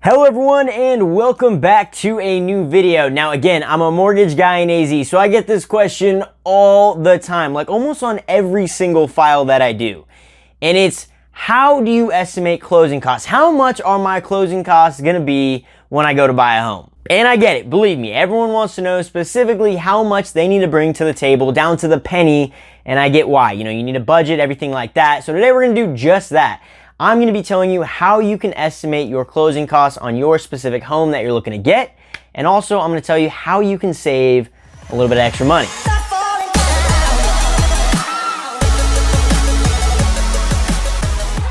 Hello everyone and welcome back to a new video. Now again, I'm a mortgage guy in AZ, so I get this question all the time, like almost on every single file that I do. And it's, how do you estimate closing costs? How much are my closing costs gonna be when I go to buy a home? And I get it, believe me, everyone wants to know specifically how much they need to bring to the table, down to the penny, and I get why. You know, you need a budget, everything like that. So today we're gonna do just that. I'm going to be telling you how you can estimate your closing costs on your specific home that you're looking to get. And also, I'm going to tell you how you can save a little bit of extra money.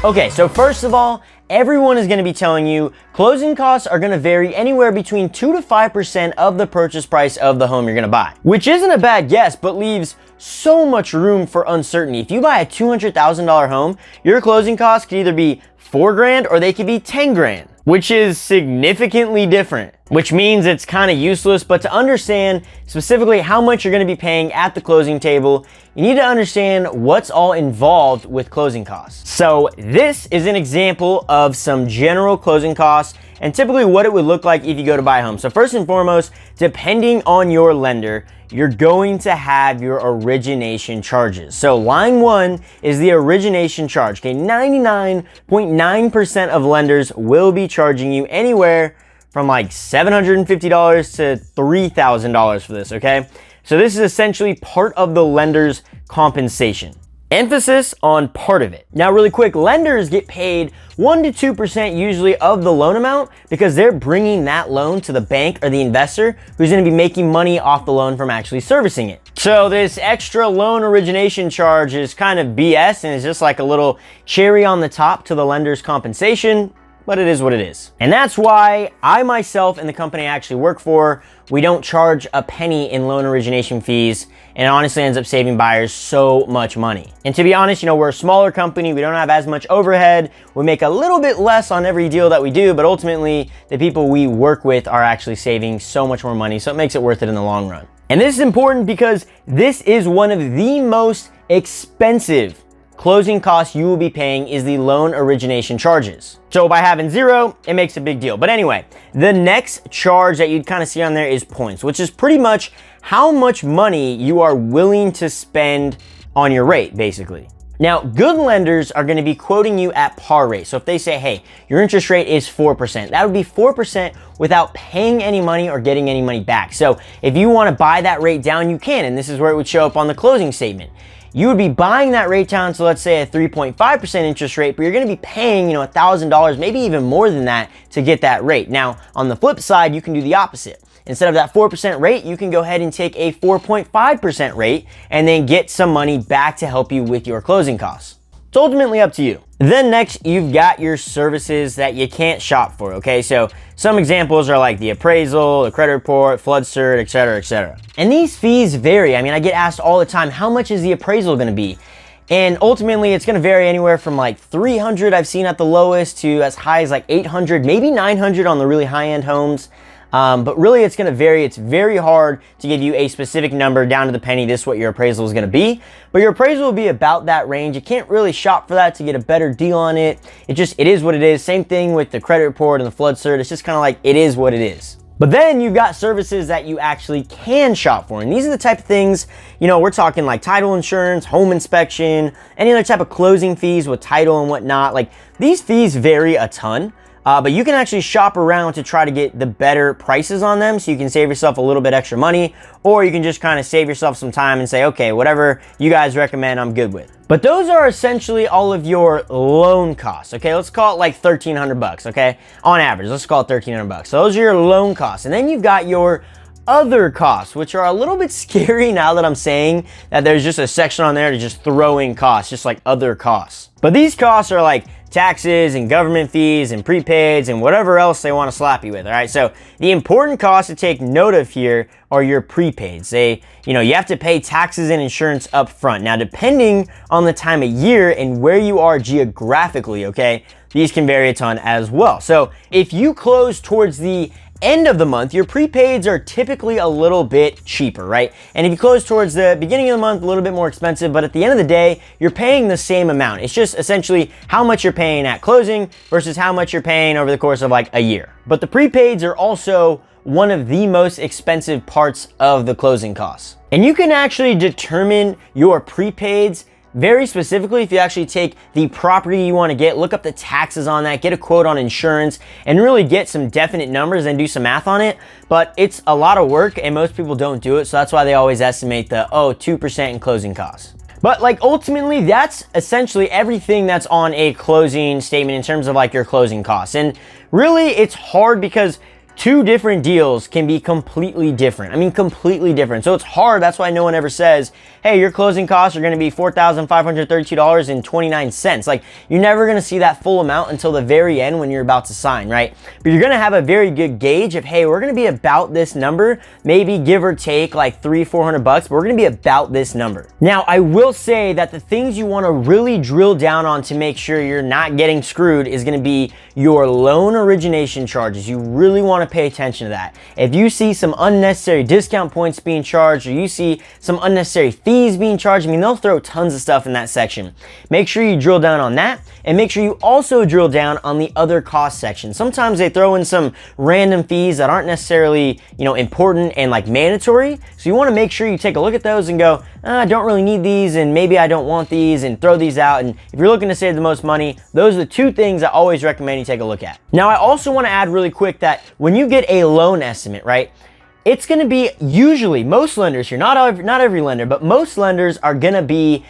Okay, so first of all, everyone is going to be telling you closing costs are going to vary anywhere between 2 to 5% of the purchase price of the home you're going to buy, which isn't a bad guess, but leaves so much room for uncertainty. If you buy a $200,000 home, your closing costs could either be $4,000 or they could be $10,000, which is significantly different, which means it's kind of useless. But to understand specifically how much you're going to be paying at the closing table, you need to understand what's all involved with closing costs. So this is an example of some general closing costs and typically what it would look like if you go to buy a home. So first and foremost, depending on your lender, you're going to have your origination charges. So line one is the origination charge. Okay, 99.9% of lenders will be charging you anywhere from like $750 to $3,000 for this, okay? So this is essentially part of the lender's compensation. Emphasis on part of it. Now really quick, lenders get paid 1 to 2% usually of the loan amount because they're bringing that loan to the bank or the investor who's going to be making money off the loan from actually servicing it. So this extra loan origination charge is kind of BS and it's just like a little cherry on the top to the lender's compensation, but it is what it is. And that's why I myself and the company I actually work for, we don't charge a penny in loan origination fees, and it honestly ends up saving buyers so much money. And to be honest, you know, we're a smaller company, we don't have as much overhead, we make a little bit less on every deal that we do, but ultimately the people we work with are actually saving so much more money, so it makes it worth it in the long run. And this is important because this is one of the most expensive closing costs you will be paying is the loan origination charges. So by having zero, it makes a big deal. But anyway, the next charge that you'd kind of see on there is points, which is pretty much how much money you are willing to spend on your rate, basically. Now, good lenders are going to be quoting you at par rate. So if they say, hey, your interest rate is 4%, that would be 4% without paying any money or getting any money back. So if you want to buy that rate down, you can, and this is where it would show up on the closing statement. You would be buying that rate down to, let's say, a 3.5% interest rate, but you're going to be paying, you know, $1,000, maybe even more than that to get that rate. Now, on the flip side, you can do the opposite. Instead of that 4% rate, you can go ahead and take a 4.5% rate and then get some money back to help you with your closing costs. It's ultimately up to you. Then next, you've got your services that you can't shop for, okay? So some examples are like the appraisal, the credit report, flood cert, et cetera, et cetera. And these fees vary. I mean, I get asked all the time, how much is the appraisal gonna be? And ultimately, it's gonna vary anywhere from like 300 I've seen at the lowest to as high as like 800, maybe 900 on the really high-end homes. But really it's going to vary. It's very hard to give you a specific number down to the penny. This is what your appraisal is going to be, but your appraisal will be about that range. You can't really shop for that to get a better deal on it. It is what it is. Same thing with the credit report and the flood cert. It's just kind of like, it is what it is. But then you've got services that you actually can shop for. And these are the type of things, you know, we're talking like title insurance, home inspection, any other type of closing fees with title and whatnot. Like these fees vary a ton. But you can actually shop around to try to get the better prices on them so you can save yourself a little bit extra money, or you can just kind of save yourself some time and say, okay, whatever you guys recommend, I'm good with. But those are essentially all of your loan costs, okay? Let's call it like $1,300, okay? On average, let's call it $1,300. So those are your loan costs. And then you've got your other costs, which are a little bit scary now that I'm saying that there's just a section on there to just throw in costs, just like other costs. But these costs are like taxes and government fees and prepaids and whatever else they want to slap you with, all right? So the important costs to take note of here are your prepaids. You have to pay taxes and insurance up front. Now, depending on the time of year and where you are geographically, okay, these can vary a ton as well. So if you close towards the end of the month, your prepaids are typically a little bit cheaper, right? And if you close towards the beginning of the month, a little bit more expensive, but at the end of the day, you're paying the same amount. It's just essentially how much you're paying at closing versus how much you're paying over the course of like a year. But the prepaids are also one of the most expensive parts of the closing costs. And you can actually determine your prepaids very specifically if you actually take the property you want to get, look up the taxes on that, get a quote on insurance, and really get some definite numbers and do some math on it. But it's a lot of work and most people don't do it. So that's why they always estimate the, 2% in closing costs. But like ultimately, that's essentially everything that's on a closing statement in terms of like your closing costs. And really it's hard because two different deals can be completely different. I mean, completely different. So it's hard. That's why no one ever says, hey, your closing costs are going to be $4,532.29. Like, you're never going to see that full amount until the very end when you're about to sign, right? But you're going to have a very good gauge of, hey, we're going to be about this number, maybe give or take like $300-400 bucks, but we're going to be about this number. Now, I will say that the things you want to really drill down on to make sure you're not getting screwed is going to be your loan origination charges. You really want to pay attention to that. If you see some unnecessary discount points being charged, or you see some unnecessary fees being charged, I mean, they'll throw tons of stuff in that section. Make sure you drill down on that, and make sure you also drill down on the other cost section. Sometimes they throw in some random fees that aren't necessarily, important and like mandatory. So you want to make sure you take a look at those and go, I don't really need these, and maybe I don't want these, and throw these out. And if you're looking to save the most money, those are the two things I always recommend you take a look at. Now, I also want to add really quick that when you get a loan estimate, right, it's going to be usually most lenders here, not every lender, but most lenders are going to be,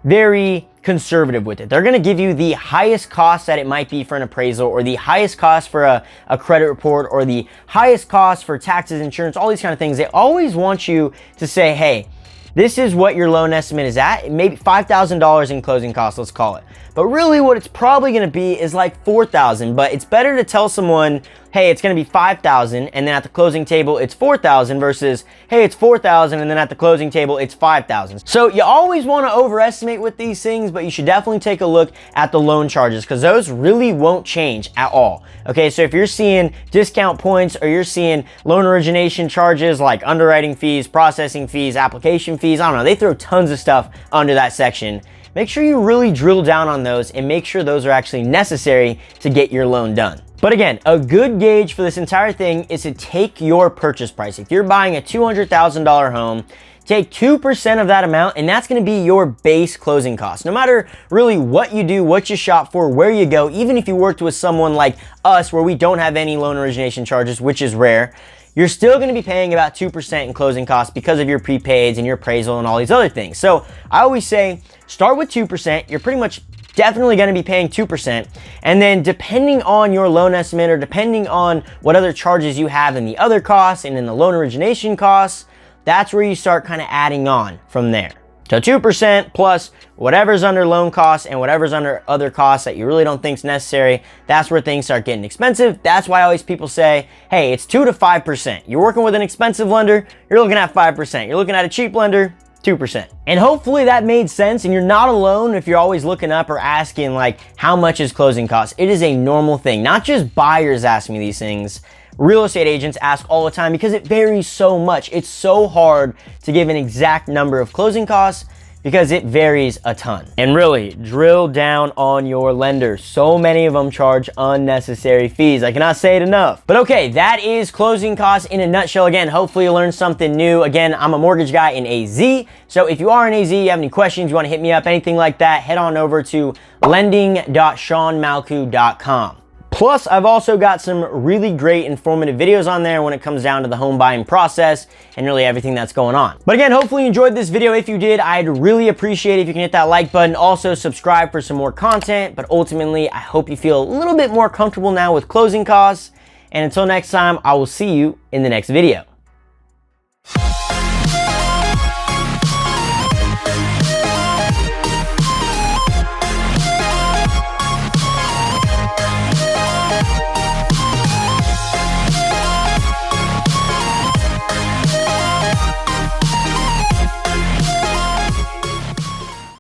very conservative with it. They're going to give you the highest cost that it might be for an appraisal, or the highest cost for a credit report, or the highest cost for taxes, insurance, all these kind of things. They always want you to say, hey, this is what your loan estimate is at, maybe $5,000 in closing costs, let's call it. But really what it's probably gonna be is like $4,000, but it's better to tell someone, hey, it's gonna be $5,000, and then at the closing table, it's $4,000 versus, hey, it's $4,000, and then at the closing table, it's $5,000. So you always wanna overestimate with these things, but you should definitely take a look at the loan charges because those really won't change at all. Okay, so if you're seeing discount points, or you're seeing loan origination charges like underwriting fees, processing fees, application fees, I don't know, they throw tons of stuff under that section. Make sure you really drill down on those and make sure those are actually necessary to get your loan done. But again, a good gauge for this entire thing is to take your purchase price. If you're buying a $200,000 home, take 2% of that amount, and that's gonna be your base closing cost. No matter really what you do, what you shop for, where you go, even if you worked with someone like us where we don't have any loan origination charges, which is rare, you're still gonna be paying about 2% in closing costs because of your prepaids and your appraisal and all these other things. So I always say, start with 2%. You're pretty much definitely gonna be paying 2%. And then depending on your loan estimate, or depending on what other charges you have in the other costs and in the loan origination costs, that's where you start kind of adding on from there. So 2% plus whatever's under loan costs and whatever's under other costs that you really don't think is necessary, that's where things start getting expensive. That's why always people say, hey, it's 2 to 5%. You're working with an expensive lender, you're looking at 5%. You're looking at a cheap lender, 2%. And hopefully that made sense, and you're not alone if you're always looking up or asking like, how much is closing costs? It is a normal thing. Not just buyers ask me these things. Real estate agents ask all the time because it varies so much. It's so hard to give an exact number of closing costs because it varies a ton. And really, drill down on your lender. So many of them charge unnecessary fees. I cannot say it enough. But okay, that is closing costs in a nutshell. Again, hopefully you learned something new. Again, I'm a mortgage guy in AZ. So if you are in AZ, you have any questions, you wanna hit me up, anything like that, head on over to lending.seanmalku.com. Plus, I've also got some really great informative videos on there when it comes down to the home buying process and really everything that's going on. But again, hopefully you enjoyed this video. If you did, I'd really appreciate it if you can hit that like button. Also, subscribe for some more content. But ultimately, I hope you feel a little bit more comfortable now with closing costs. And until next time, I will see you in the next video.